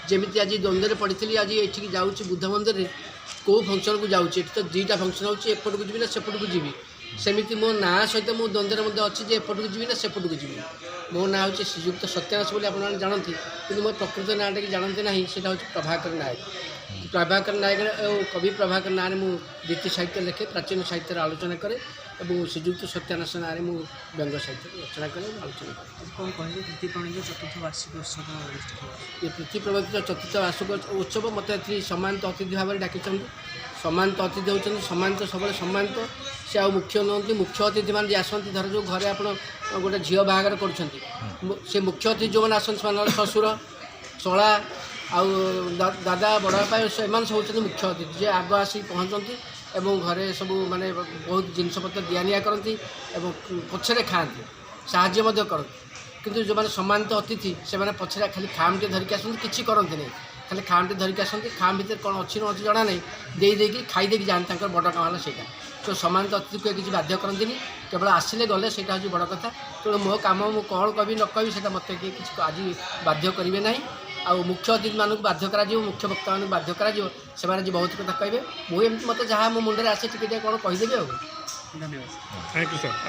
जमी आज द्वंद्व पड़ी आज ये जाऊँगी बुद्ध मंदिर में कौ फंक्शन को जाऊँगी तो दुईटा फंक्शन होपट को जी ना सेपट को जी सेमती मो ना सहित मो द्वंद्व अच्छी एपट को जी ना सेपट को जी मो ना हूँ श्रीजुक्त सत्यानाश बोली आप जानती कि मो प्रकृत ना टे जानते ना सेटा हूँ प्रभाकर नायक प्रभाकर नायक कवि प्रभाकर ना नीति साहित्य लिखे प्राचीन साहित्य आलोचना करे और श्रीजुक्त सत्यानाश ना व्यंग साहित्य रचना करे आलोचना करे कौन कहले प्रीति प्रणीत चतुर्थ वार्षिक उत्सव ये प्रीति प्रवर्तित चतुर्थ वार्षिक उत्सव मत सम्मानित अतिथि भाव में डाकी सम्मानित अतिथि होती सम्मानित सब सम्मानित से आ मुख्य नुहति मुख्य अतिथि मैंने आसती धर जो घरे आप गोटे झील बाहागर कर मुख्य अतिथि जो मैंने आसती ससुर चला आउ दादा बड़ापा से सब मुख्य अतिथि जे आग आसी पहुँचती एवं घरे सब माने बहुत जिनपतर दिया करती पछरे खाती साहय करती किंतु जो मैंने सम्मानित अतिथि से पछरे खाली खामटे धरिक आसती किसी करती नहीं खाली खामटे धरिक आसती खाम भितर कौन अच्छी न अच्छी जना नहीं देदेकी खाईदेकी जाती बड़ काम है ସେଇଟା तो सम्मानित अतिथि को किसी बाध्य करती केवल आसिले गले से हूँ बड़ कथा तेणु मो कम मु कौन कवि न कवि से मत किसी आज बाध्य करेंगे ना आ मुख्य अतिथि मानक बाध्य कर मुख्य वक्ता मानक बाध्य कर बहुत कथा कहे मुझे मत जहाँ मो मुंडे आसे टे कौन कहीदेवी। धन्यवाद। Thank you sir.